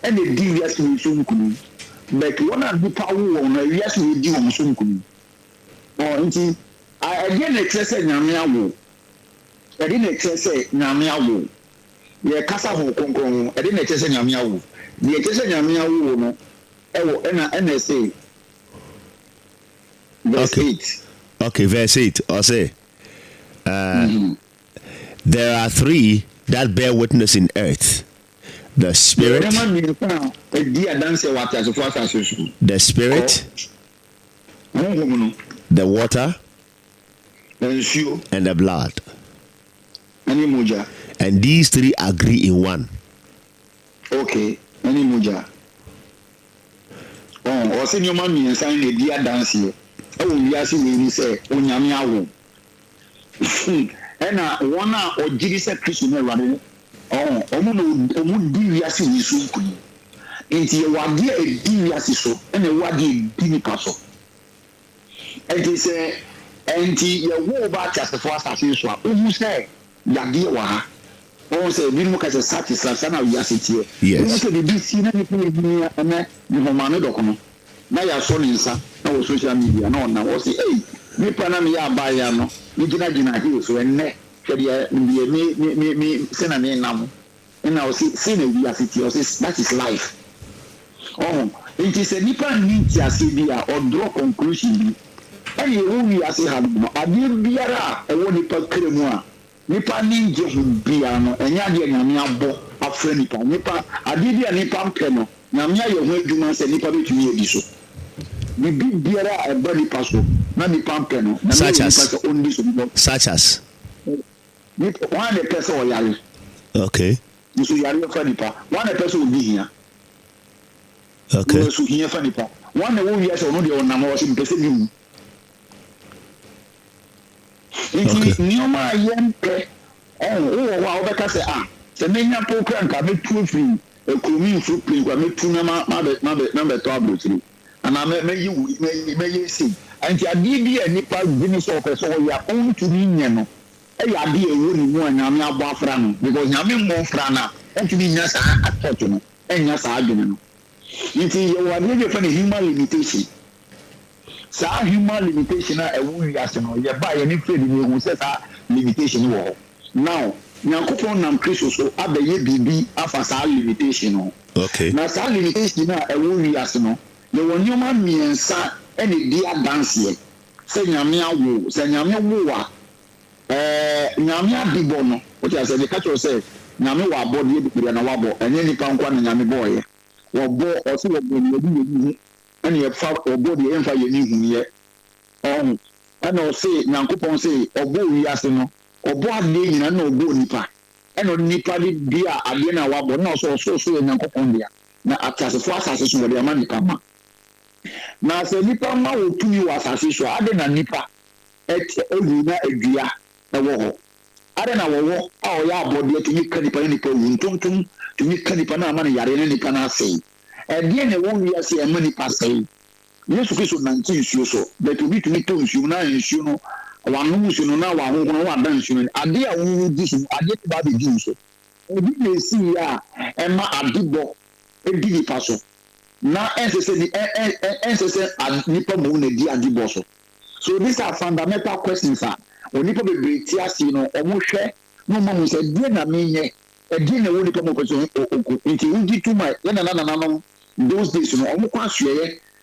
and the devious in Sunkum. But one of the power on a yes, we do on Sunkum. Or indeed, I again excess Yamiawo. I didn't excess Yamiawo. The Casa Hong Kong, I didn't excess Yamiawo. The excess Yamiawo, NSA. Verse 8. Okay, verse 8. I'll say, there are three that bear witness in earth: the spirit, the spirit, the water, and the blood. And these three agree in one. Okay, any muja. Oh, or senior mommy and sign a dear dance here. Oh, yes, we say, Onyamiawo. And one or Jesus Christian running. Oh, Omu devious in his soul. Into your wadi a devious so, and a wadi dinipaso. And he say, and your war back as the first as you swap. Who say, Yagiwa? Oh, say, we look as a satisfaction of your city. Yes. The DC and the Homano document. Now you're showing some social media. No, now was hey, me Panamia Bayano, you did hills when me send a name now. And I was seeing a via city, that is life. Oh, it is a Nippon Ninja CDA or draw conclusion. And you only as a have I did be a Nippon Cremua. Nippon Ninja Biano, and Yadi Bo, a friend Nippon, I did a Nippon Peno. Namia, your way do not say Nippon to me. We beat Biara a body passport, Nani Pampeno, such as one a person or Yari. Okay. You see, Yari Fanipa, one a person will be here. Okay. So here Fanipa, one a woman yes or no, the owner was in Pessimum. It's Nioma Yempe. Oh, wow, because say, the main program can make 2 free, a Kumi footprint, will make 2 number 12. And I may you see. And I did be a Nippon business officer, or your own to me, no. I be a wooden one, I'm not Bafran, because I'm more frana, and to be just a fortune, and just argument. You see, you are never for human limitation. So, human limitation, I will ask you, you buy any friend who says limitation. Now, Yankopon and Christos, so I be BB after limitation. Okay. Now, limitation, I will ask you. The one you man me and son any dear dance here. Say Yamia woo, say Yamia woo. Yamia bibono. What I said, the catcher said, Yami wa body and a wabble, and any pound one and Yami boy. Or bo or see what you do, and you have or body empire you need here. And I'll say, Nankupon say, or bo yasino, or bo name and no bo nipa. And on nipa dear, Adina wabble, no so Nankupon there. Now, after the first assassin, the money come. Now, say Nipa ma will to you as assassin, I didn't Nipa at Edina Edia, the war. I don't know how ya body to me Canipa, to me Canipana money, Yarena Nipana say. And then a woman you see a money pass say. Yes, to kiss 19 so, but to be to me to you now, you know, one who's you know now, one dance you, and they are this, I get about the Jews. And you see, Emma Adibo. Big paso. Now, NCC and Nippon Moon Bosso. So these are fundamental questions. When Nippon be Tiasino, or Mushe, no one said, Dinner me, a dinner will become into to my those days, you know,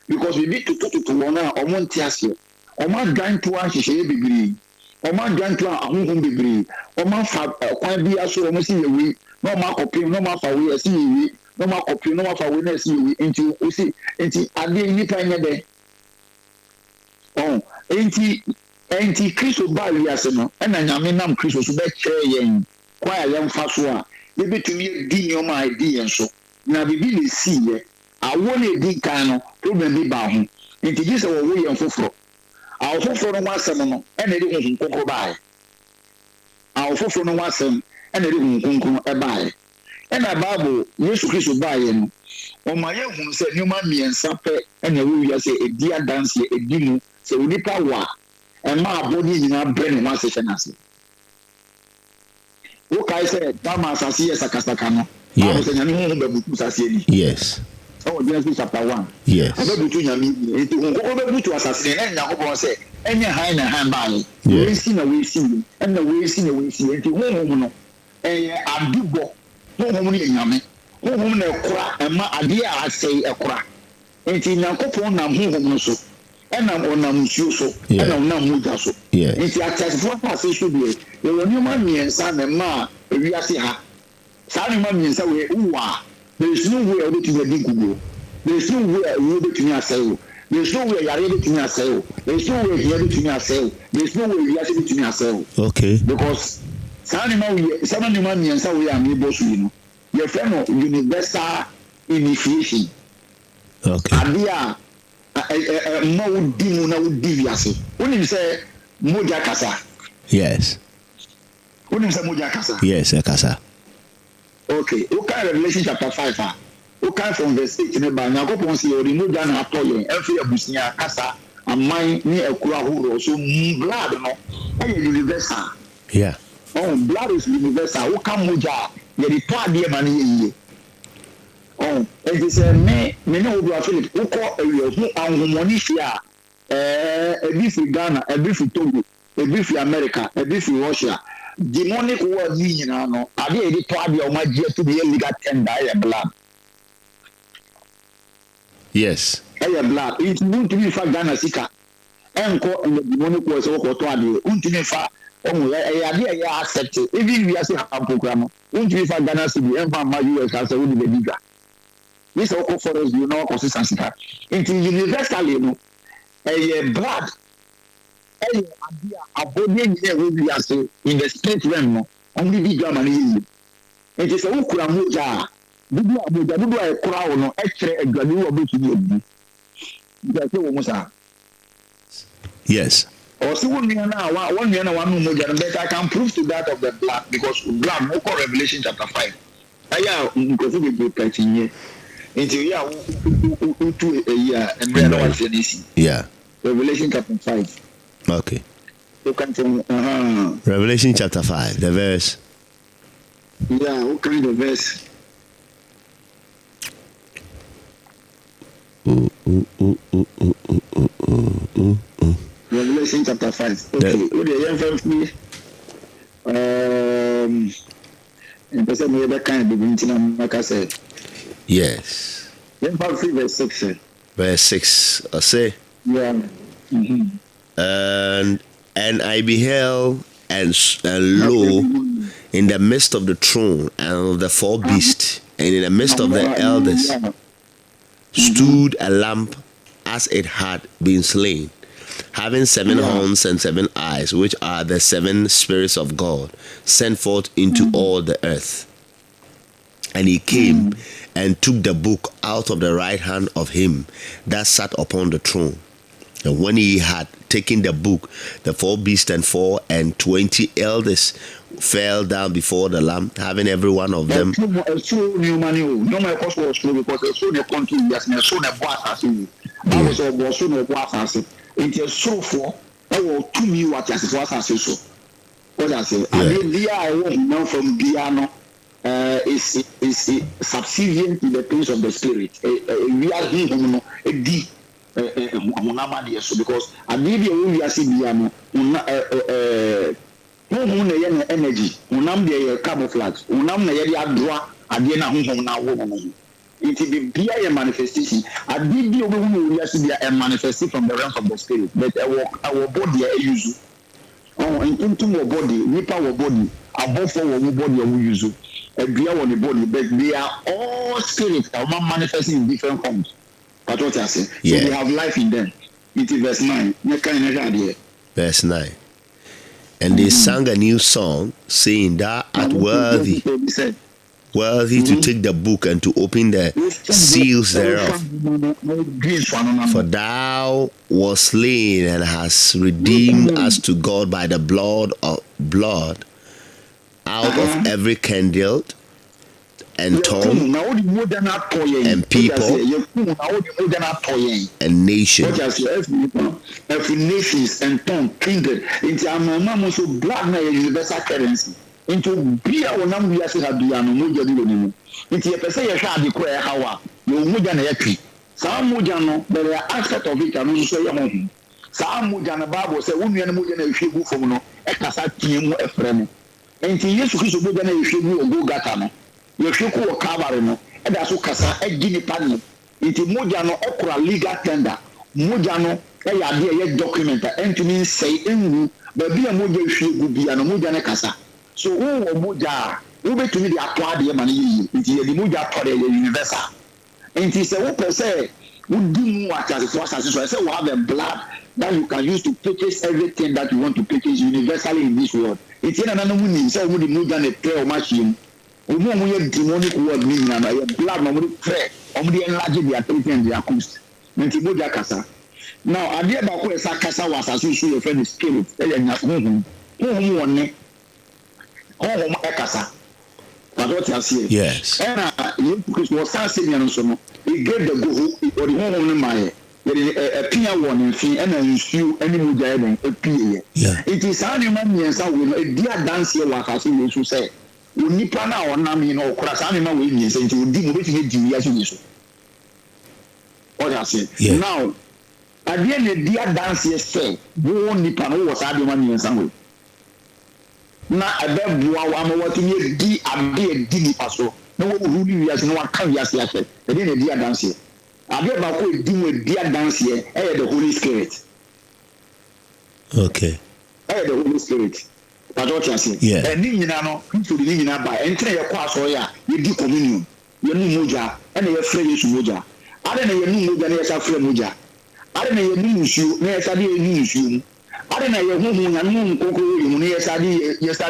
because we need to talk to one or one Tiasio. Or my grand to us, she be green. Or my grand to our home be green. Or my father, quite be as almost in a week. No more copy, no more for we see. No more copy, no more for witness you into into a day nipa. Oh, anti Christo Barriasino, and I am in Christo so that chair quite a young fasua. Maybe to me, deal my idea and so. Now, we really see I want a big kind problem be bound. Into this our way and for. Our for no one seminal, and it is in Coco by. Our for no one sem, and it is in Coco by. And a Bible, yes, Christo by him. On my own said, you man me and supper, and a will say a dear dance, a dinner, so we power, and my body in our brain one session. What I said, Damas, I see as a Casacano, Yes. Oh, Genesis chapter 1. Yes. I don't do Yami. It will go to assassinate and now say, any high and hand by. Yes. We seen a way seen, and the way seen a way seen, and to home, a big book, no home in Yami, no home a cra, and my idea I say a cra. And in Nakopo Nam home so, and I'm on Nam Shuso, and I'm Nam Mudaso. Yes. It's a test for us, it should be. The one you man and son and ma, we are see her. Son and means away, there is no way able to be Google. There is no way able to me a sale. There is no way you are able to me a sale. There is no way you are able to me a sale. There is no way you are able to me a sale. Okay. Because some human beings are we are able to know. Your friend of universal initiation. Okay. Adia no dimu na udiviasi. When you say moja kasa. Yes. When you say moja kasa. Yes, kasa. Okay, okay, Revelation chapter 5. Okay, from verse 8 in the Bible, go upon see remove down a toy, every abusia casa, and mine near a kura so blood, no, universal. Yeah. Oh, blood is universal. Who come muja? The part dear money. Oh, it is a me no do Philip. Who call who and Monisha, a beef in Ghana, a beef in Togo, a beef in America, a beef in Russia. Demonic word meaning no ade edi to ade o magie to be legal tender blood. Yes. Blood. It won't be for Ghana sika. Enko in the demonic word so ko to ade. Untimi fa omo ade accept it. Even we are say have program. Untimi fa Ghana city enfa ma US as we be bigger. This all for us you know consistency. It universally no blood. Abode we are say in the spirit realm no only be Germany. It is a ukura moja dudu aboja dudu e kura no e kire adwade wo be tumi obi. That's what we say. Yes. Or so one year now, moja, but I can prove to that of the blood because blood no call Revelation chapter 5. Aya because we be preaching here. Until yeah, to a year and we know what it is. Yeah. Revelation chapter 5. Okay. You can from Revelation chapter 5, the verse. Yeah, what kind of verse? Revelation chapter 5. Okay. What do you have me? And person me that kind of beginning like I said. Yes. Then verse 6. Verse 6. I say. Yeah. Mm-hmm. And I beheld, and lo, in the midst of the throne and of the four beasts, and in the midst of the elders, stood a lamb as it had been slain, having 7 horns and 7 eyes, which are the 7 spirits of God, sent forth into all the earth. And he came and took the book out of the right hand of him that sat upon the throne. And when he had taken the book, the 4 beasts and 4 and 20 elders fell down before the Lamb, having every one of them. Is subservient to the things of the spirit. We are him, because I need you see the energy, the camouflage, it be a manifestation. I did a manifestation from the realms of the spirit, but our body use. Oh, into our body, with our body, above our body, we use. Agree on the body, but they are all spirits that are manifesting in different forms. That's what I say. So they have life in them. It is verse 9. Verse 9. And they sang a new song, saying, Thou art worthy, worthy to take the book and to open the seals thereof. For thou wast slain and hast redeemed us to God by the blood out of every kindred and tongue and people and nation. Every nations and tongue, kindred. Into our mama so blood na universal currency. into bia wonam wiase ha bia no mogya di wonimu nti yepese ye hwa ade ko e hawa yo mogya na yatwi saa mogya no there are aspect of it anu so ye ho saa mogya na Bible say wonua no mogya na ehwe gu fom no e kasa tie mu efre no nti Yesu Kristo mogya na ehwe gu ogo gata no ye hwe ko Calvary no e da so kasa e gi ni pa no nti mogya no ekura legal tender mogya no e ya de ye document entumi say enwu ba bia mogya ehwe gu bia no mogya na kasa so wo mogya wo betumi de atwa de ma no yi nti ye di mogya atwa de universal nti se wo pese wo di mu atase so say we have a blood that you can use to purchase everything that you want to purchase universally in this world nti na no mu ni say wo di mogya na tell machine wo mo ye demonic word ni na ye blood no mo pray o mo de enlarge their treatment their cost nti mogya kasa now ade ba ko esa kasa wa asaso so your friend spirit e ya nya honhom wonne honhom ekasa what you see yes and because was saying so no he gave the go or the honhom no my a pia one fin and nsuo any mogya e a pia it is how you man yensa we no e dia dance here wa asaso Yesu say onipa na onam yi no okra sa me ma we yensa nti odi mo betumi di wi aso Yesu what you see now ade ne dia dance here say wo nipa no wo sa de man yensa we na abebua wa ma watumi di ade di ni paso na wo hu ni wiase na waka wiase ache ade ne di adanse ade ba ko di mu di adanse the Holy Spirit okay the Holy Spirit that's what you say ni nyina no nso ni nyina ba entre ye kwa so ya ye di communion ye nu moja na ye frɛ Yesu moja ade na ye nu moja na ye sa frɛ moja ade na ye nu nsuo na ye sa de nu nsuo ade na ye huhu nya no nkokoro yi mu ne ye sa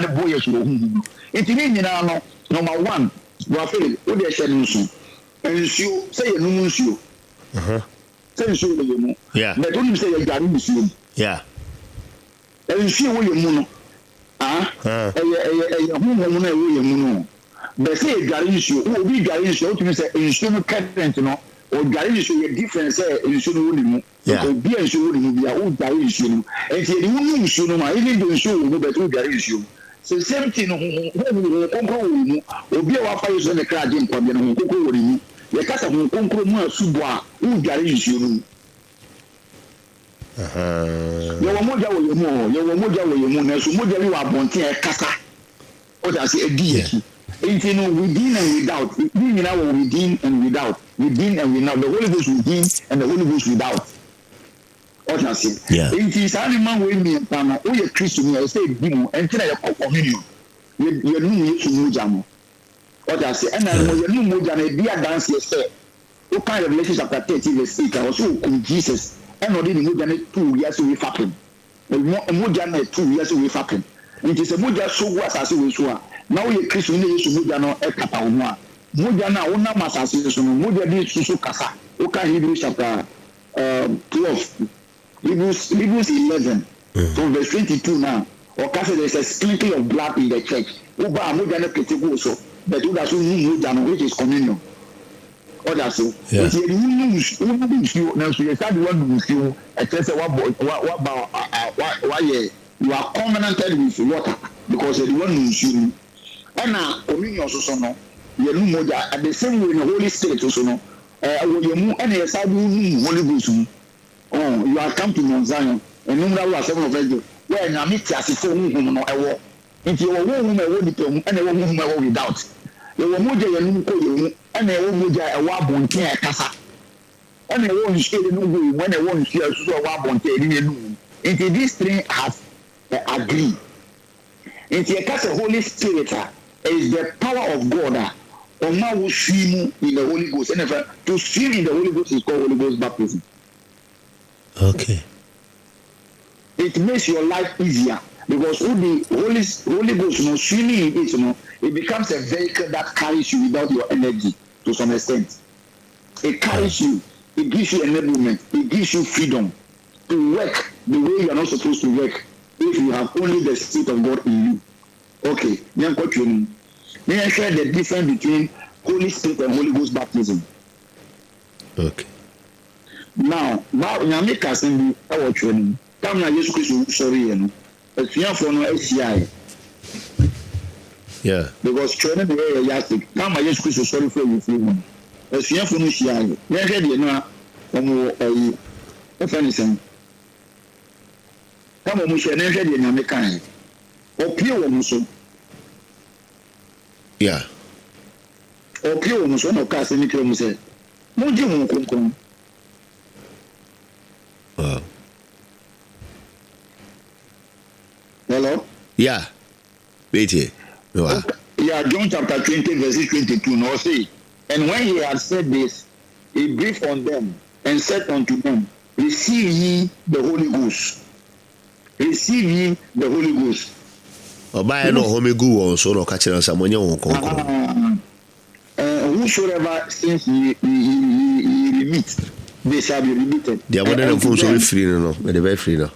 de boye so huhu enti ni nyina no number 1 wa feel wo de hye nsu nsuo say ye nu nsuo say nsuo de mu but when you say ye gari nsuo nsuo wo ye mu no ye huhu na wo ye mu no but say ye gari nsuo wo bi gari nsuo to say nsuo no current no o gari nsuo ye difference say nsuo no wo ni mu ko bi nsuo wo ni mu bia wo gari nsuo no enti ye wu nsuo no ma even do nsuo wo but wo gari nsuo so same thing no konkro wo mu obi a wa fa Yesu ne kra je nkwa bi no konkro wo ni mu ye kasa ho konkro mu asubo a wo gari nsuo no ye wo moja wo ye mu na so moja bi wa bonten e kasa o da se edi yeki enti no within and without we you know within and without the Holy Ghost within and the Holy Ghost without what I say enti sa ni man we mi pa no o ye Christ ni e say bi mu enti na ye communion ye nu Yesu moja mo what I say and na ye nu moja na dia dance ye say o kan Revelation chapter 13 verse 8 also con Jesus and no dey ni moja na 2 years we fapping moja na 2 years we fapping enti se moja so go asase we so a na wo ye Kristo ni Yesu moja no e kata wo a moja na wo na masase so no moja di susu kasa o ka Hebrews chapter 12 Hebrews 11 from verse 22 now or kasa there is a sprinkling of blood in the church o ba moja na kete go so but o da so nu moja no which is communion o da so it you nu na so ye sad one nu e tell wa ye you are covenanted with water because the one nu and communion so no ye nu moja at the same way the Holy Spirit so no wo ye mu and ye sad nu Holy Ghost you are come to Mount Zion and number was 7 of April where na me ti asifo hu no ewo nti wo hu me wo dipa mu and wo hu me wo without ye wo moja ye nu ko ye mu and wo moja ewo abonten e kasa and wo nshire nu go when wo nshire so wo abonten ni nu nti these three has agree nti e kasa Holy Spirit is the power of God on how we swim in the Holy Ghost and to swim in the Holy Ghost is called Holy Ghost baptism. Okay. It makes your life easier because when the Holy Ghost swimming in it, it becomes a vehicle that carries you without your energy to some extent. It carries you, it gives you enablement, it gives you freedom to work the way you are not supposed to work if you have only the Spirit of God in you. Okay, then what you mean? Then I share the difference between Holy Spirit and Holy Ghost baptism. Okay. Now you make us in our training. Come now, Jesus Christ, sorry, if you have for no SCI. Yeah. Because children the way yastic. Come my Jesus Christ sorry for you free. As you for no share. Yeah, ready na omo offend sen. Come on, share na ready na me kan. Opie wo mo so. Yeah. Opie wo mo so no ka se ni kire mo se. Mo di mo konkon. Wow. Hello? Yeah. Wait here. Wow. Yeah, John chapter 20, verse 22. Now say, and when he had said this, he breathed on them and said unto them, receive ye the Holy Ghost. Receive ye the Holy Ghost. Oba no home gu won so no ka kire nsa monye won konkon. Whosoever sins ye remit, they shall be remitted. Dia mo dem fun so be free no, me dey be free no.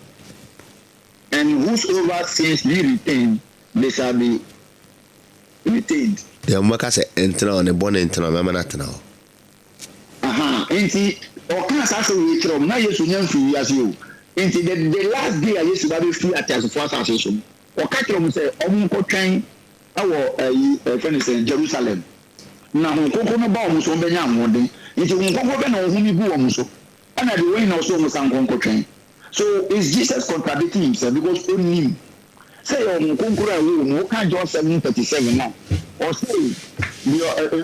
And whosoever sins ye retain, they shall be retained. Dia mo ka se entra on e bon entra me na tena ho. Enti o kan sa so we trom na Yesu nyam fi wiase o. Enti the last day Yesu ba be free at as for us so. O ka trom say omo nkotwan awo friend say Jerusalem. Na ho kokko no ba omo so benya amode. Enti ho kokko be na ho mi gu omo so. Ana the way na so omo san nkotwan. So is Jesus contradicting himself because on him say omo konkura we no ka John 7:37 now. Or say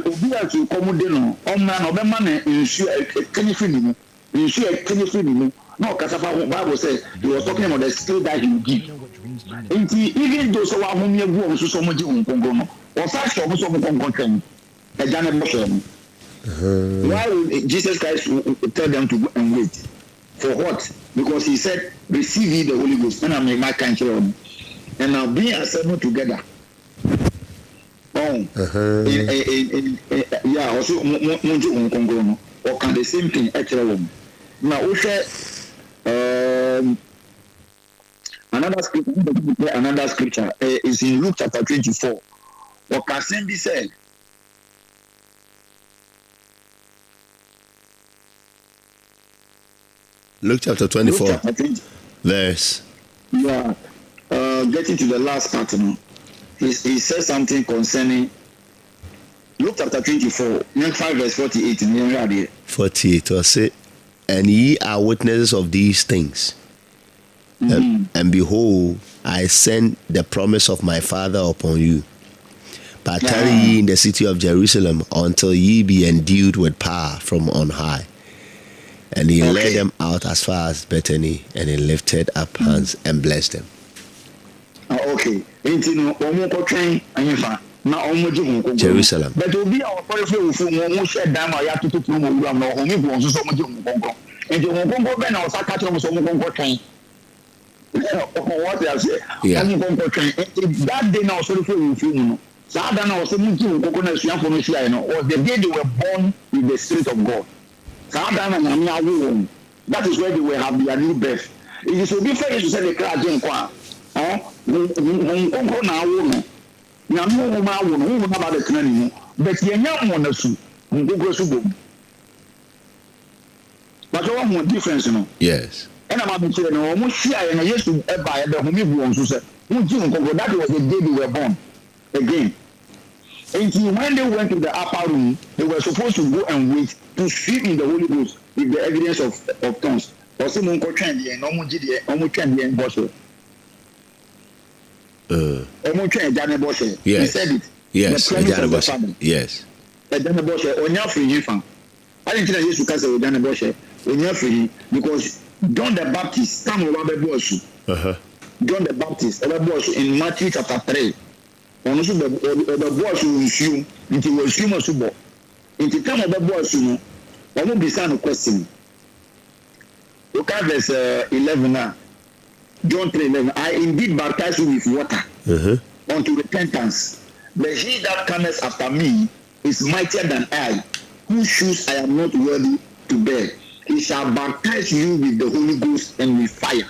obi a to commode no omna no be ma na nsu ekenifi ni mu. Nsu ekenifi ni mu. No kasafa Bible say he was talking about the skill that he will give. Enti even though so wa ho mi agu omo so mo ji onkongo no. O sa show mo so mo konkotwan. E jane mo so no. Why would Jesus Christ tell them to go and wait? For what? Because he said, receive ye the Holy Ghost. And I make my country on. And now being assembled together. Oh. Yeah, also, or can the same thing actually. Now, we share another scripture is in Luke chapter 24. Or can same be said? Luke chapter 24, Luke chapter 20. verse. Yeah, getting to the last part, he says something concerning Luke chapter 24, 5 verse 48. 48, or say, and ye are witnesses of these things. And behold, I send the promise of my Father upon you. But tarry ye in the city of Jerusalem until ye be endued with power from on high. And he led them out as far as Bethany, and he lifted up hands and blessed them. Jerusalem. But to be our who shed down my yard to what they say. That day now, sorry for you. Sadana was saying to was the day they were born with the Spirit of God. That is where they will have their new birth. It is so different to say the crowd in Kwa. But you but you want difference, you know. Yes. And I'm saying, no, almost share and I used to buy the home so that was the day they were born again. And when they went to the upper room, they were supposed to go and wait to sleep in the Holy Ghost with the evidence of tongues. Or someone could train the almost train the embosher. Almost train the embosher. Yes. He said it. Yes. The promise of the family. Yes. The embosher, on your free infant. I didn't think I used to cast a embosher on your free because John the Baptist, come over the bush. John the Baptist, over bush in Matthew chapter 3. On the bush will assume into a human subo. Into come over bush, I won't be some question. Look at verse 11 now. John 3:11. I indeed baptize you with water unto repentance. But he that cometh after me is mightier than I, whose shoes I am not worthy to bear. He shall baptize you with the Holy Ghost and with fire.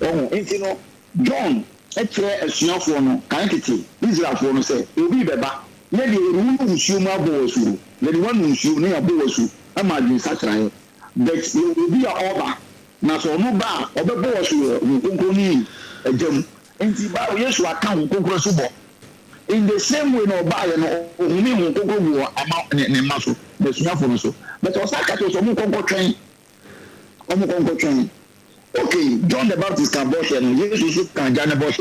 Oh, and you know, John, actually, a small for no, can't Israel for no say, you'll be beba. Let the room who my boys, let the one who shoot near boys, I'm not in such a but you will be a over. Now, so no bar, or the boys who don't go near a gem. And the bar, yes, you are come, in the same way no buy no umi hu koko wo ama ne maso the sunyafo no so but osaka to so mu konko twen okay John the Baptist can bosh and Jesus can jana bosh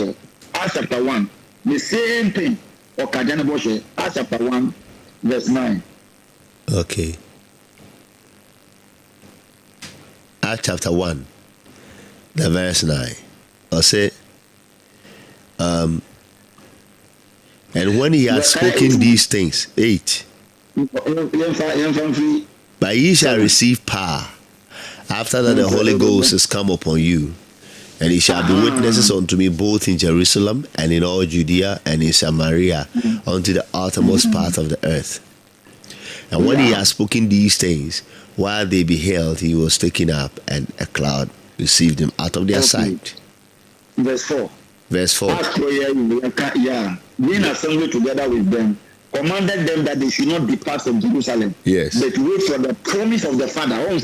Acts chapter 1 the same thing or can jana bosh Acts chapter 1 verse 9. Okay. Acts chapter 1 the verse 9 I say and when he had spoken these things 8 but ye shall receive power after that the Holy Ghost is come upon you, and ye shall be witnesses unto me both in Jerusalem and in all Judea and in Samaria unto the uttermost part of the earth. And when he had spoken these things, while they beheld, he was taken up, and a cloud received him out of their sight. Verse 4. Being assembled together with them, commanded them that they should not depart from Jerusalem. Yes. But wait for the promise of the Father. The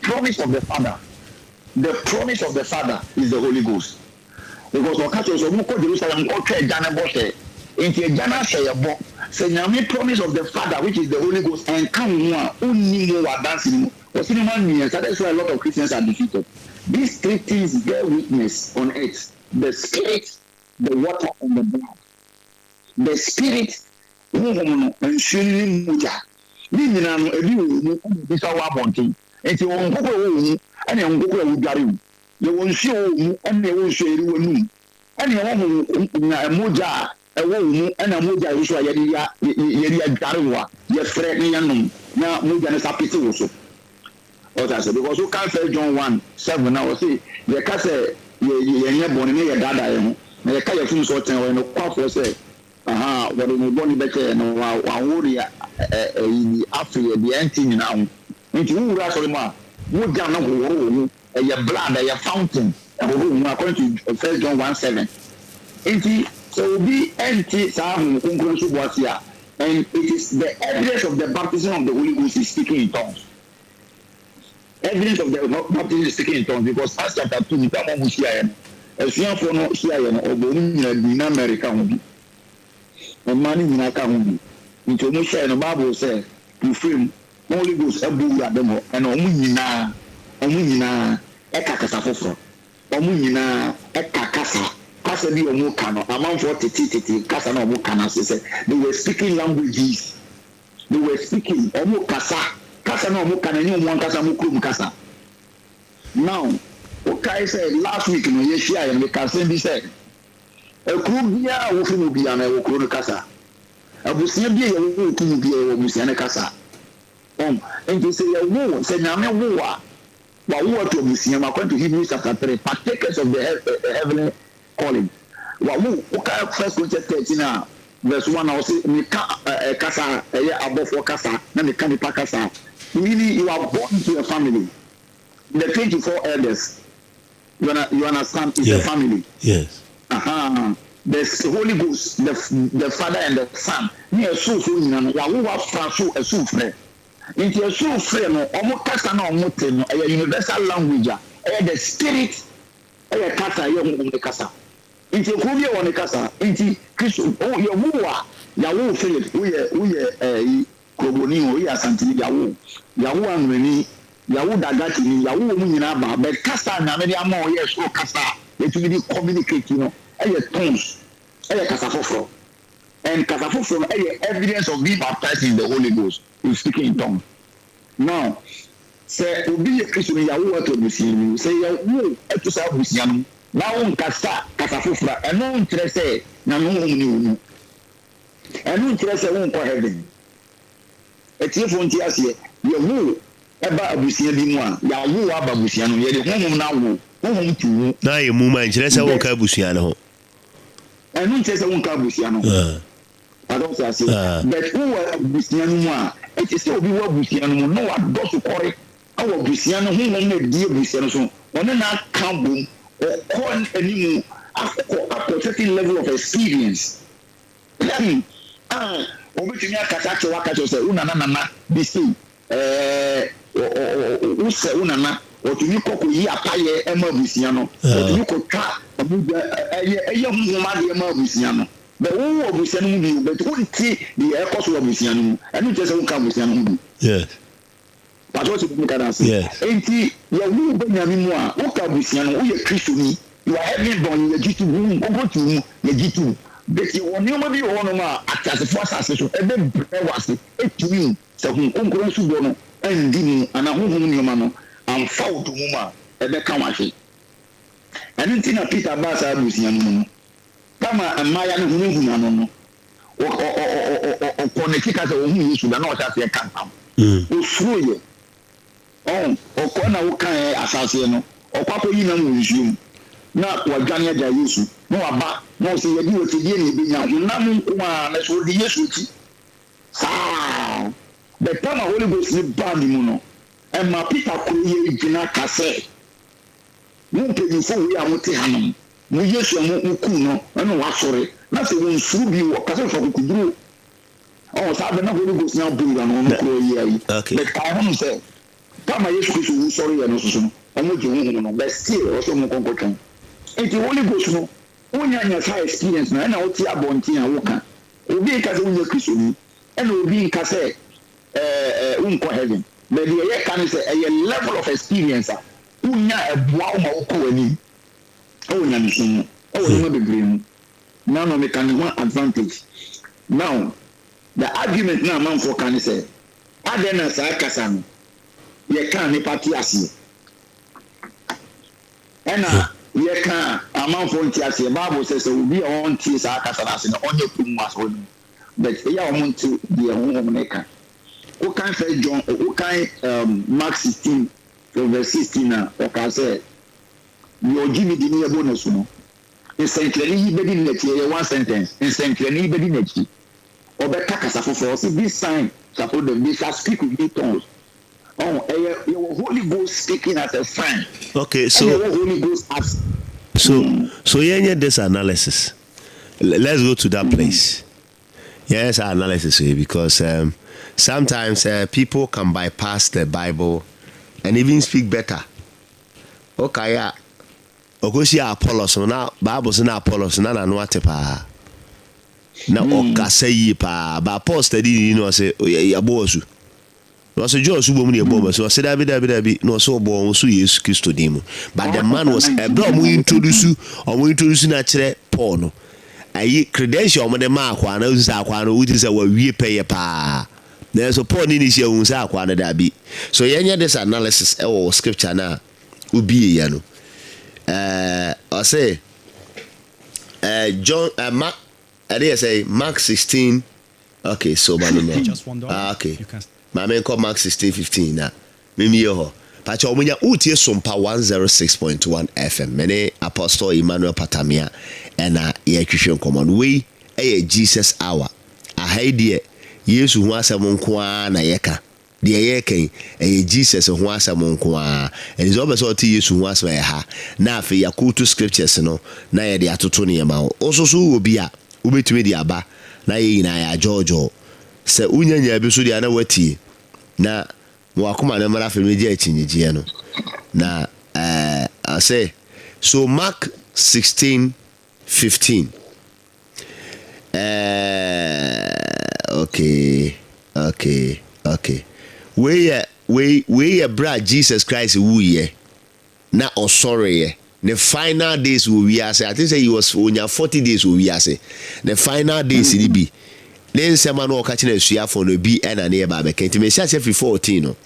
promise of the Father. The promise of the Father is the Holy Ghost. Because Jerusalem, the promise of the Father, which is the Holy Ghost, and come dancing. That's why a lot of Christians are defeated. These three things bear witness on earth: the Spirit, the water, and the blood. The Spirit, and shooting muja. Meaning, I'm a view this our wanting. And you won't go and you won't go with Gary. You won't show and they won't show you. And you won't muja, a woman, and a muja is why you're Garua. You're threatening now, muja is happy to also. Because you can't say John 1:7 now, see, the Cassa, you're born in your dada, and the Kaya Fum sort and no cough say. What is born better and warrior after the ending now. Into who Rasolima would down a your blood, a your fountain, according to 1 John 1:7. So be empty, Sam, was here, and it is the evidence of the baptism of the Holy Ghost is speaking in tongues. Evidence of the baptism is speaking in tongues because Acts chapter 2, we come on with here, as you for no here, or in America. And money in a county. Into no share, and the Bible says, to frame Holy Ghost, a boo at them, and Omina, Eka Casafo, Omina, Eka Casa, Casa di Omukano, among 40 Casa no Mukana, said they were speaking languages. They were speaking Omukasa, Casa no Mukana, and one Casa Mukum Casa. Now, okay, said last week in Yeshia, and the Casen said. A Krubia will be an Okro Casa. A Busia will be a Busiana Casa. And to say a war, say Nama War, what to Busiam, according to Hebrews chapter 3, partakers of the heavenly calling. What first Corinthians 13 verse 1, I will say, Casa, above for Casa, then the Canipa Casa. Really, you are born into a family. The 24 elders, you understand, is a family. Yes. The Holy Ghost, the Father and the Son. Near so Yahuwah Franco, a souffre. Into a souffre, no, almost Casano, a universal language, the Spirit, a Casa, young Casa. Into Kubia on the Casa, into Christian, oh, Yahu Philip, we are Kobonimo, we are Santi Yahu, Yahu and Reni, Yahu Dagati, Yahu Munaba, but Casa, Namedia more, yes, or Casa, it will be communicate, you know. Tongues, Casafofro, and Casafofro, evidence of being baptized in the Holy Ghost, is speaking in tongues. Now, say, be a Christian, Yahoo to Busian, say, Yahoo, to South Busian, now on Casafofra, and no interest, no, and no interest, I won't call heaven. A tear from Tiasia, Yahoo, about Busian, Yahoo, about Busian, yet the home now, home to. Now, you move my interest, I won't call Busiano. I don't say one Busiano. I don't say, but who are Busiano? It is still be what Busiano, no one goes to correct our Busiano, who will make dear Busiano. When they not come boom or call any a certain level of experience. Then, over to me, Casacho, Wakacho, say, Unana, this thing, Unana, or to you, Coco, Yapaye, Emma Busiano, or to you, Coca, ɛyɛ nhoma deɛ ma abusua no but wo abusua no mu bi but wonti deɛ ɛkɔ so abusua no mu ɛno kyerɛ sɛ woka abusua no mu bi yes patro ti mu kana ase enti yɛ wo banyame mu a woka abusua no woyɛ kristoni you are heaven born yɛ gitu mu ogotu mu yɛ gitu but wɔ nneɛma bi wɔ hɔnom a atasefo asase so ɛbɛ brɛ wɔ ase ɛtumi sɛ nkonkoro nso bɔ no ɛndi mu anaa honhom nneɛma no amfa wo to mu mu a ɛbɛka wahwe ɛno nti na Peter baa saa abusua no mu no kama mmaya no hunahuna no no ɔkɔ ne kika sɛ ɔhu Yesu da na ɔhyɛ aseɛ ka ntam ɔsuro yɛ ɔkɔ na wokae asase no ɔkɔ akɔyi nam wɔ nsuom na wadwane agya Yesu na waba na ɔsɛ yɛde wɔtidie ne ɛbɛnya honam nko a na sɛ ɔde Yesu akyi saa the time a Holy Ghost ne baa ne mu no ɛma Peter koro yɛ gyina ka sɛ mo mpanyinfo wei a mote hanom mo Yesu a mo kum no ɛna wasɔre na sɛ wɔn suru bi wɔ kasa sɔ kukuduro saa bɛ na Holy Ghost na buru ya no ɔno koro yi ayi but ka ho no sɛ kama Yesu Kristo wu sɔre yɛ no soso no ɔmo gye honhom no but still ɔsɛ mo kɔnkɔtwɛn nti Holy Ghost no wonyanya saa experience na ɛna wote abɔnten a woka obi nka sɛ wonyɛ Kristo ni ɛna obi nka sɛ wonkɔ heaven but deɛ yɛka no sɛ ɛyɛ level of experience a wonya ɛboa wo ma wokɔ w'anim ɛwɔ nyamesom mu ɛwɔ nneɛma bebree mu now no meka ne ho advantage now the argument na amanfoɔ ka ne sɛ adɛn na saa kasa no yɛka nipa te aseɛ ɛna yɛka amanfoɔ nte aseɛ Bible sɛ sɛ obi a ɔntie saa kasa no ase no ɔnyɛ kum ase hɔ nom but ɛyɛ a ɔmo nte deɛ honhom no ka wokan sɛ John wokan Mark 16 verse 16 a ɔka sɛ deɛ ɔgye ne di ne yɛbɔ no so no nsɛnkyerɛnne yi bɛdi n'akyi ɛyɛ one sentence nsɛnkyerɛnne yi bɛdi n'akyi ɔbɛka kasa foforɔ ɔsɛ this sign shall follow them they shall speak with new tongues ɛyɛ yɛwɔ Holy Ghost speaking as a friend okay so Holy Ghost as so yɛnyɛ this analysis let's go to that place yes analysis because sometimes people can bypass the Bible and even speak better okay okosi Apollos na Bible na Apollos na no atepa na okasa yi pa ba Paul study ni no say yabo asu no say John su bom ni yabo so say dabi no so bo so Yesu Kristo dim but the man was mo introduce na kire Paul no ayi credential mo de ma akwa na usa akwa no wuti say wa wie peye pa na so Paul ni hia unsa akwa na dabi so yenye this analysis e wo scripture na obi ya no I say John Mark I did say Mark 16 okay so man okay my man call Mark 16:15 na me ho pacha omunya utie SOMPA 106.1 FM mene Apostle Emmanuel Patamia na ye twehwe common we Jesus hour ahide Yesu hu asem nko na yeka de yɛkan Jesus ho asem nko and so be so ti Yesu ho asem ha na afi yakutu scriptures no na ye de atoto ne ma oso so obi a ubetumi de aba na ye na ya jojo se unyanya bi so de na watie na mo akoma na mara fe meje achinyegye no na I say so Mark 16:15 okay we bra Jesus Christ who ye na osore ye the final days will we say I think say he was onya 40 days will we say the final days ni bi then sema no ka kina suafo no bi na na ba be kenti me sia 14 no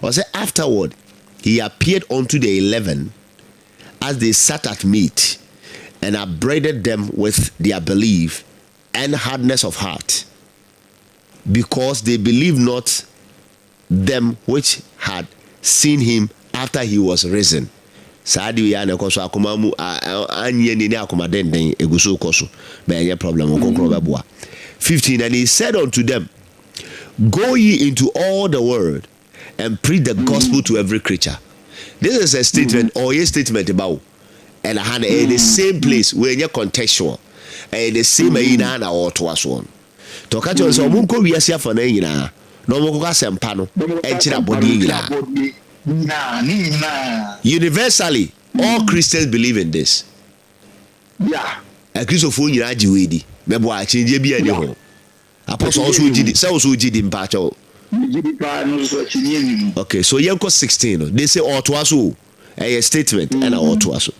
or say afterward he appeared unto the 11 as they sat at meat and upbraided them with their belief and hardness of heart because they believed not them which had seen him after he was risen. Sadi ya na koso akoma mu anye ni akoma denden eguso koso be any problem okonkro be boa 15 and he said unto them, go ye into all the world and preach the gospel to every creature. This is a statement or a statement about and the same place where you contextual and the same ina na oto aso to ka jo so munko wiase afa na nyina no mo ko asempa no enchira body nyina universally all Christians believe in this Yeah. A Christopher nyina agye we di. Mebo a chinje bi ani ho. Apostle also gidi, say also gidi mpacho. Okay, so yenko 16. They say otoaso. A statement and a otoaso.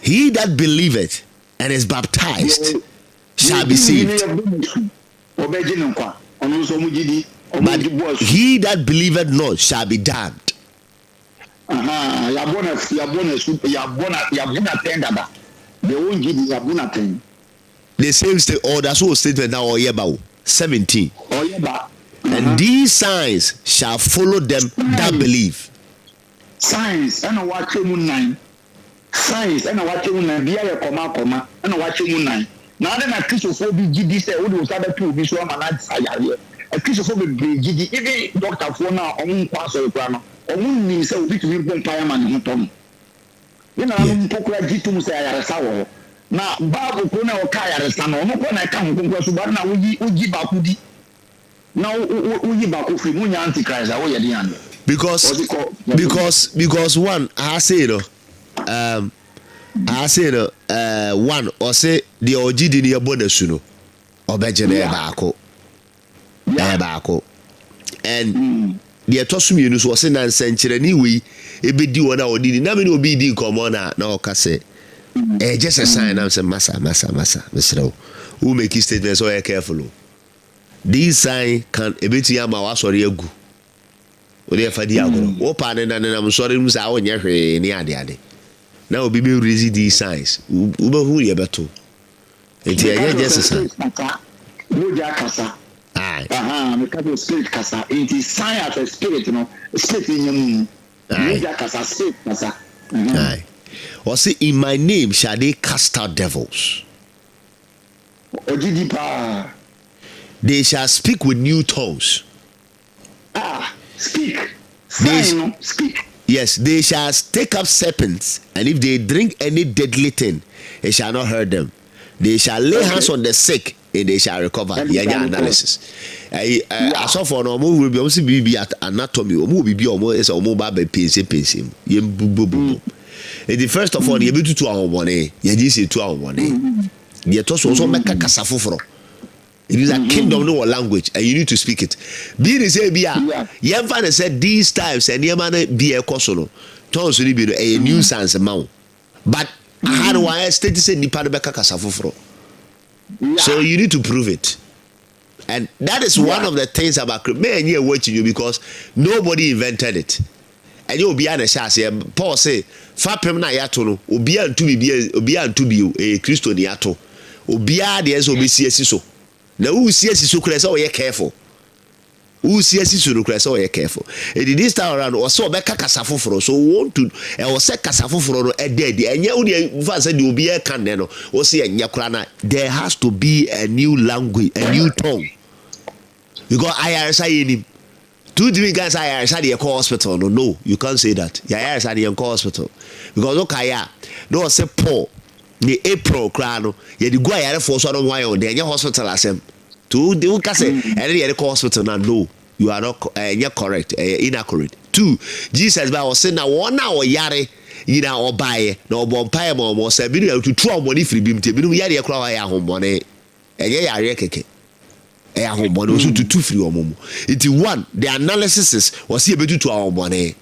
He that believeth and is baptized shall be saved. But he that believeth not shall be damned. The same that's what statement now or about 17. And these signs shall follow them that believe. Signs and watching 9. Signs and watching 9. Be a comma and watching 9. Now then a Christopher Gidi said, "What was other two visual managed? A Christopher Gidi, even Dr. Fona, on pass or grammar, or moon means so big to be one fireman in Tom. You know, I'm Pokra Gitum say I saw. Now, Babu Kona or Kaya Sano, no one I come from Subana, Uji Bakudi. Now, Uji Baku, Munya Antichrist, away at the end. Because one, I say, one, or say, the OG in your bonus, you know, or Benjamin Bako. And the Atosumunus was in an century anyway, a bit do one or did never know be common now, Casse. Just a sign, I'm saying, Massa, Mr. Who make his statements so careful. This sign can a bit yama was or you go. Ode fa di agoro wo pa ne na nam sori mu sa wo nya hwe ni ade na obi be raise these signs wo be hu ye beto enti ya just sign wo ja kasa me ka spirit kasa it is sign of a spirit no spirit in you wo ja kasa spirit kasa or say in my name shall they cast out devils ojidi pa they shall speak with new tongues. Speak. Speak. Yes, they shall take up serpents, and if they drink any deadly thing, it shall not hurt them. They shall lay hands on the sick, and they shall recover. Yeah, analysis. I saw for no more will be also be at anatomy, or will be almost as a mobile by pincing. The first of all, you be 2 hours 1 day. You just say 2 hours 1 day. You also make a casafufro. It is a kingdom no language, and you need to speak it. Being is a bia. Yemfa said these times, and Yemana be a cosono. Tongues will be a nuisance amount. But how do I state say Nipanabeka Casafufro? So you need to prove it. And that is one of the things about man here watching you because nobody invented it. And you'll be honest, Paul say, Fapem na yatono, Obia to be a Christo niato, Obia the SOBCSO. Now who sees so crazy or careful? Who sees so crazy or careful? And this time around or so back casafufro, so want to or say casafufro a dead, and you said you'll be a candeno or say a yakrana. There has to be a new language, a new tongue. Because IRSI in him. 2 different guys IRSI the hospital. No, you can't say that. IRSI the hospital. Because okay, no say Paul. The April crano, ye the guy for so don't why the hospital asem. To the say and the hospital now no, you are not you're correct, inaccurate. 2, Jesus by was saying now 1 hour yare, you know, or buy no bonfire more say be to 2 money free bim te bi yare kra ya hombone. Enye yare keke. Hombone so to 2 free omomo. It 1, the analysis was here be to hombone.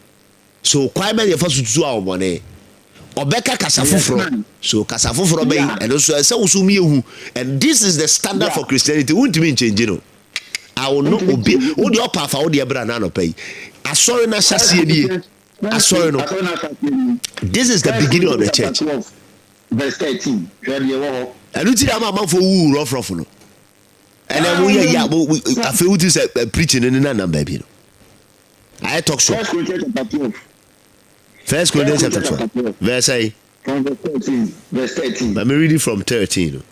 So quite many of us to 2 hombone. Obeka kasafufro so kasafufro be and also say usumi ehu and this is the standard for Christianity won't mean change no I will not obey o de opa fa o de bra na no pay asori na sase ni asori no this is the beginning of the church verse 13 and you tell am for wu rough no and then we ya I feel this preaching in na number bi no I talk so 1 Corinthians chapter 12, verse 8. From verse 13. Verse 13. Let me read it from 13.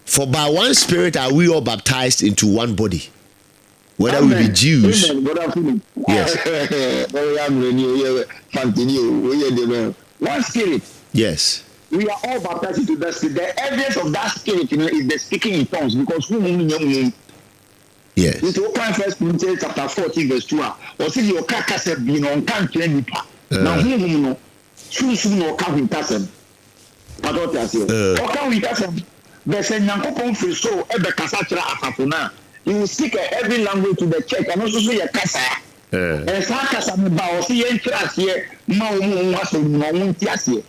For by one Spirit are we all baptized into one body, whether we be Jews. Yes. One Spirit. Yes. We are all baptized into that Spirit. The evidence of that Spirit, is the speaking in tongues because yes. Into 1 Corinthians chapter 14 verse 2. Or see your kaka said be no can nipa. Now no. Soon no come person. Patotias. Oka with us. There's a Yankopon free so ever Casatra Afafuna. You will speak every language to the church and also say a Casa. And Sakasa about see interest here, no Tiasia.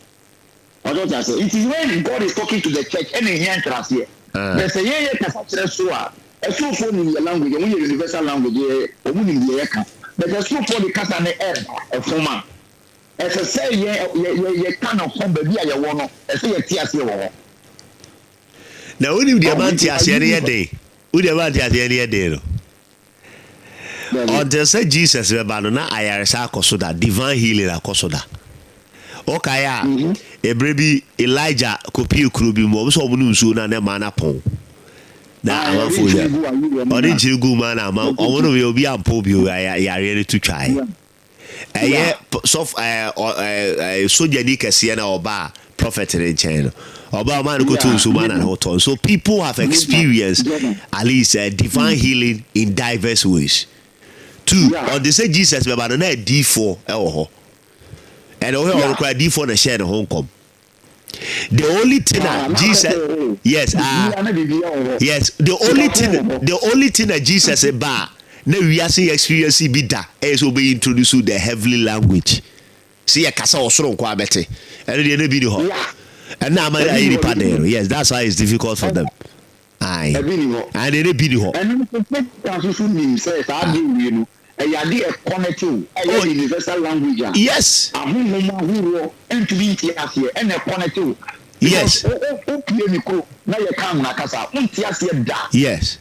It is when God is talking to the church and he enters here. There's a year Casatra Sua, a so phone in the language, only universal language, or winning the Eka. But there's no for the Casa and the air, a former. As I say, you cannot form the Via Wono, as say a Tiasia. Now, when you the Amantias any day, would the Amantias any day? Until say Jesus, Banana, I are Sakosoda, divine healing, Akosoda. Okaya, a baby Elijah, Kopi Krubi, most of them soon and a man upon. Now, I'm for you. Or did you go, man? I'm one of you be a pobio, I are ready to try. A year soft, so Janika Siena or bar, prophet in China. About man go to Suman and Hoton. So people have experienced at least divine healing in diverse ways. Two, or they say Jesus, but not D4, and we all require D4 and share the Hong Kong. The only thing that Jesus, yes, the only thing that Jesus is bar. Now we are seeing experience be that as we be introduced to the heavenly language. See a casa or strong quality, and they never be the home. And now my yes, that's why it's difficult for them. Aye, and they be the home. And says, I do, you know, a connect you, a universal language. Yes, and to be here and a connect you. Yes. Yes.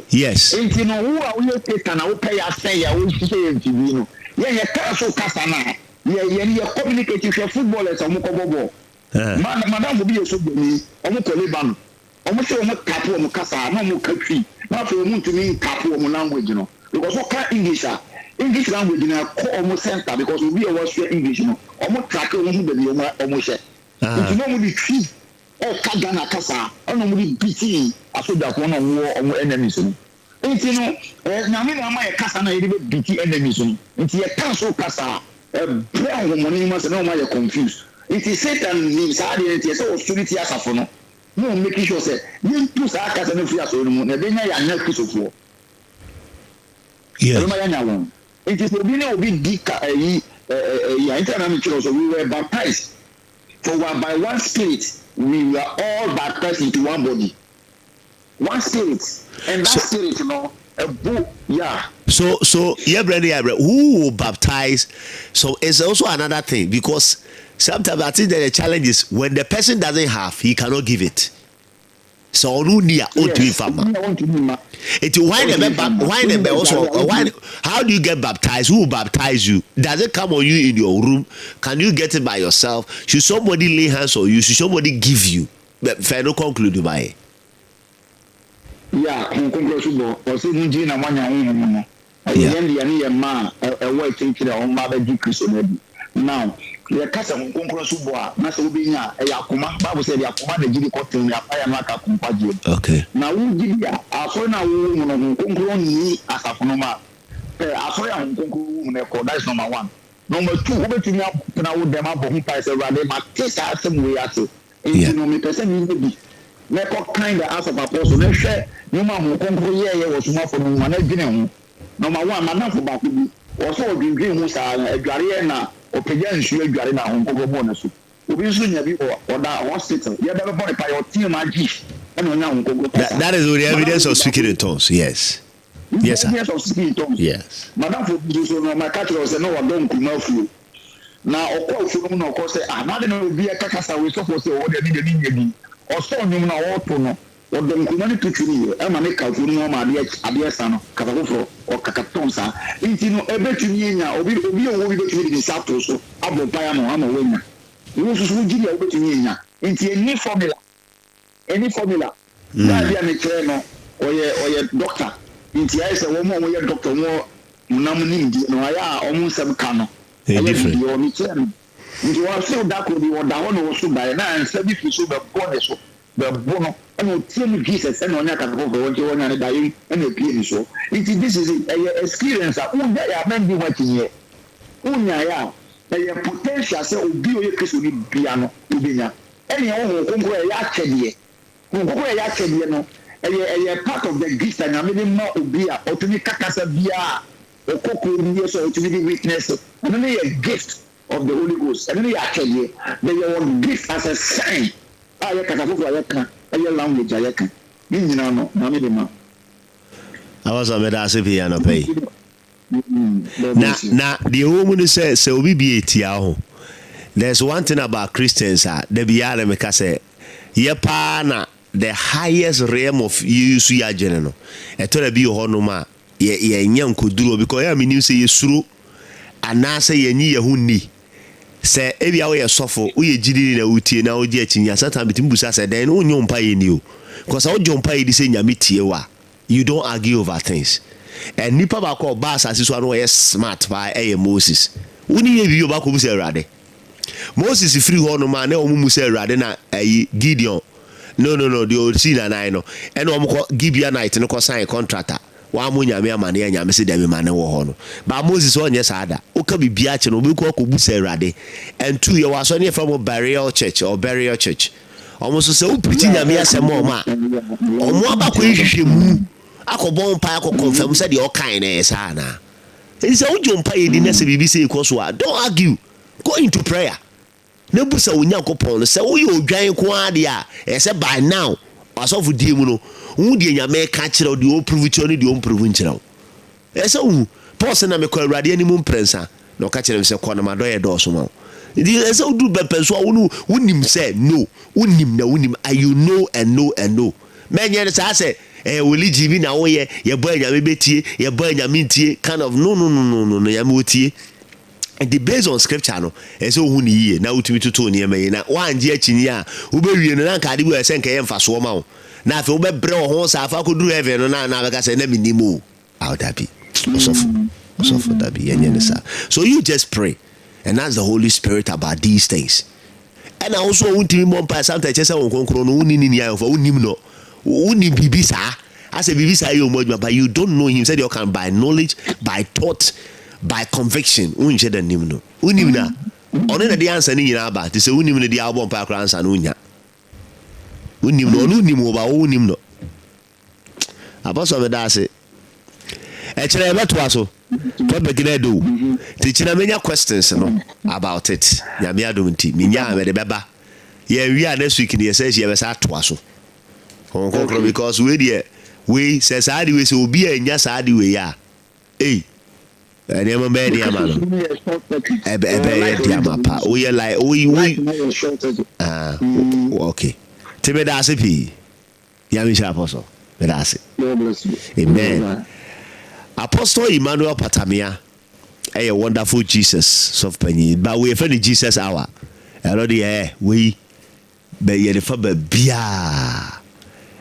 Yes. And you know who are we taking our pay us say I will say to you. Yeah, castle Casana. Yeah, communicating for footballers and Mukobo. Madame will be a submarine, Omuko Liban. Almost almost Capo Mukasa, no country. Not for a moon to mean Capo language, you know. Because what can English language in a almost center because we are watching English, you know. Almost track almost. It's normally tree or Kagana Casa, or normally BT, I saw that one on war on enemies. It's you know, Namina my Casa, BT enemies. It's a council Casa, a brown woman must know why you're confused. It is Satan means hard and it's so stupid as a phone. No, making sure say, you two Sakas and Fias or the moon, and then I am not Kiss of war. Yes. It is the winner of big international, so we were baptized. For by one spirit, we were all baptized into one body. One spirit. And that spirit, you know, a book, yeah. So, yeah, brother, who will baptize? So, it's also another thing because sometimes I think that the challenge is when the person doesn't have, he cannot give it. So, how do you get baptized? Who will baptize you? Does it come on you in your room? Can you get it by yourself? Should somebody lay hands on you? Should somebody give you? Fair no conclude by it. Yeah, now, the casa on Concrosuba, Master Ubina, a Yakuma, Babu said Yakuma, the Gidi Cotton, Yapayamaka Kumpaji. Okay. Now, we give ya a phone woman Concron ni as a phonoma. I saw a Concron, that's number one. Number two, over to me up now with them up on Pies around them, but taste out some way at it. And you know, me person will be. Make all kind of ass of apostle, no share, no man who Concro was more for one, number one, Madame for Baku, also being green who's a Gariana. Or Pagan, she will get in our home bonus. We soon have or that hospital. You have never by your team, my gift. And now that is the evidence of speaking in tongues, yes. Yes, evidence of speaking in tongues. Yes. Madame for my catcher was no one don't come out you. Now, of course, you know, of course, I'm not going to be a cacasa, we suppose to order the or so you know, or or don't come to you. I'm a make out for no man, Adiasano, Catafo, or Cacatonsa. It's no ever to me now, or we go to the South also. I'm a Payamo, I'm a winner. You also give you over to me now. Into any formula. Any formula. That be a trainer or your doctor. Into I say, one more doctor, more Munamuni, no, I almost some cano. Different. You are so that could be what down also by now and 70 so the bonus. The bono and tell Jesus and on that can go on and dying and a clean so. This is an experience. Unya men be watching here. Unya, ɛyɛ potential sɛ obi oyɛ kristo ni bia no obenya ɛne ɔho konko ɛyɛ akyɛdeɛ konko ɛyɛ akyɛdeɛ no ɛyɛ part of the gift and nyame de ma obi a ɔtumi kakasa bia ɔkɔkɔ bi yɛ sɛ ɔtumi de witness ɛno ne yɛ gift of the Holy Ghost ɛno ne yɛ akyɛdeɛ but yɛwɔ gift as a sign a yɛ kasa foforɔ a yɛka ɛyɛ language a yɛka ne nyinaa no nyame de ma awasa meda ase pii anɔpɛ yi na deɛ ɛwɔ mu no sɛ obi bi etia ho there's one thing about Christians da bi yɛ meka sɛ yɛ paa na the highest realm of yusu ya gene no ɛtɔ da bi wɔ hɔ nom a yɛnya nkoduro because yɛ menim sɛ yɛsuro anaasɛ yɛnyi yɛ ho ni sɛ ebia woyɛ sɔfo woyɛ gyidi na wotie na wogye akyinya satan bitim busa sɛ dɛn no wonyo mpa yɛ ni o because sɛ wogye mpa yɛ di sɛ nyame tie wa you don't argue over things and nipa baako ɔba asase so ano wɔyɛ smart paa ɛyɛ Moses woni yɛ bi ɔba kɔ bu sɛ Awurade Moses firi hɔ nom a na ɔmo mu sɛ Awurade na ayi Gideon no the old scene and I know and Gibeonite no sign contractor wa mo nyame amane nyame se dem mane wo ho no ba Moses onye saada o ka bibia che no obi ko bu se Awurade and two ye was only from burial church almost say o preach nyame asem o ma o mo aba ko hwehwe mu akobon pa confirm say the o kan na esa na e say o jompa ye di na se bibi say ko so don't argue, go into prayer. Nebusa Unyankopon, no say wo odwan ko ade a say by now asofu die mu no wo die nyame ka kire de o prove kire de o prove nkire say wo Paul say na me ko Awurade ani mu prensa na o ka kire say ko na ma do ye do so ma di say wo du bepenso a wo nim say no wonim na wonim you know and know menye say say woli jibi na wo ye bo nyame betie ye bo nyame ntie kind of no nyame otie. And the based on scripture no so hu ni yie na utumi toto ni ema na wanje akini a wo be wie no na nka de wo ese nka ye mfaso ma wo na afi wo be bre wo ho sa afa ko duru heaven no na beka say na minimo aw dabi so dabi yenye ne sa so you just pray and ask the Holy Spirit about these things and also untimi mo pa sometimes say won konkro no uni ni ayo fa unim no uni bibi sa ase bibi sa yo mo but you don't know him said you can by knowledge by thought by conviction unje da nim no unim na ono na the answer ni nyina ba te se unim no dia obon pa kra answer no unya unim no unim oba unim no apostle be da se e kire e beto aso to be gina do te kire menya questions no about it ya me adom nti menya me de beba ye wi a next week ni ye say ye be sa to aso konkokro because we say sa di we say obi anya sa di we ya and you remember the amano ebe diama pa we like we okay tibe da se pi ya mi sha apostle be da se amen. Apostle Emmanuel Patamia a wonderful Jesus SOMPA but we find Jesus hour already we be ye the fa bia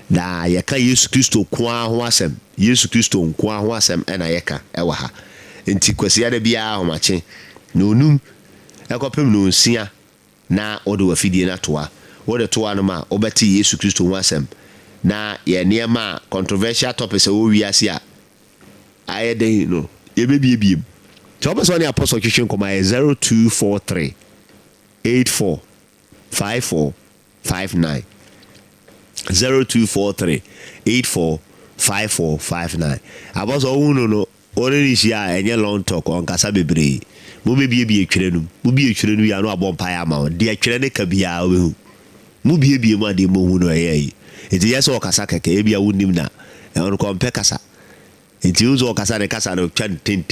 na yeka Yesu Kristo kwa ho asem Yesu Kristo kwa ho asem na yeka ewa ha enti kwasi ada bia homache na onum ekopem no nsia na odo wafidie na toa wode toa no ma obeti Yesu Kristo ho asem na ye niema controversial topics e wo wiase a ayede no ye bebiem topics on the apostle kitchen koma 0243 84 54 59 0243 84 54 59 apostle uno no already share any long talk on kasa bebre mo bebie twere nu ya no abompa ya ma de twere ne ka bia we mu bie mu ade mo hu no ye enti yes o kasa keke e bia wonim na e on ko mpe kasa enti uzo kasa ne kasa no twan ten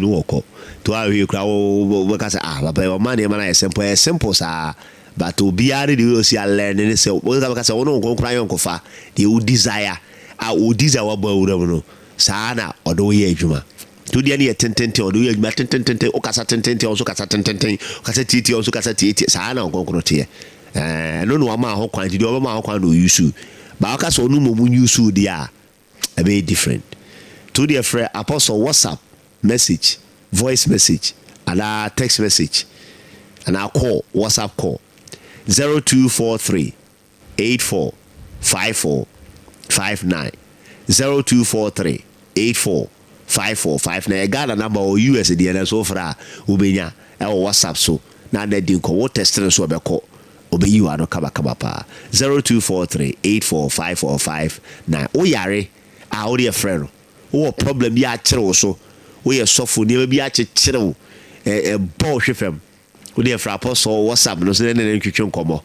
no woko to awe kra wo kasa baba o man e man e simple sa but obiare de we see learn ne se o kasa wono ko kra yon ko fa de o desire o desire wa ba wura no sana odo ye adwuma to dia ne tentente odo ye adwuma tentente o kasa tentente o so kasa tentente kasa titi o so kasa titi sana nkonkro te no ama ho kwan di o ma ho kwan no yusu ba kasa onu mo yusu dia a bit different to the friend apostle WhatsApp message voice message and a text message and a call WhatsApp call 0243 84 54 59 0243 84 54 59 Ghana number or US the so fra ubenya WhatsApp so na na di nko wo test no so obekọ obeyi wa no kaba pa 0243845459 wo yare a wo de frɛ no wo problem bi a kyerɛ wo so wo yɛ sɔfo ne bi a kyerɛ wo bɔ hwefam wo de fra apostle WhatsApp no so na ntwetwe nkɔmɔ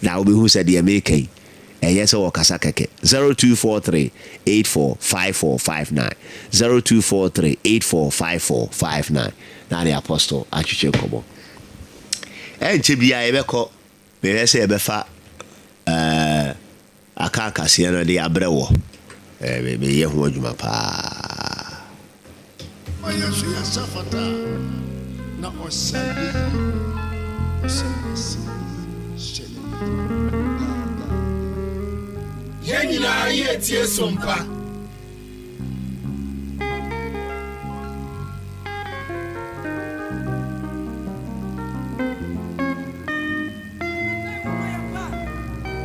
na wo be hu sɛ de make yi yes or kasa keke 0243845459 0243845459 na the apostle atwetwe nkɔmɔ enche bia ebekɔ me say ebefa aka se no de abrɛwɔ me ye ho adwuma pa oya so ya safata na osabi Yenina ye tie SOMPA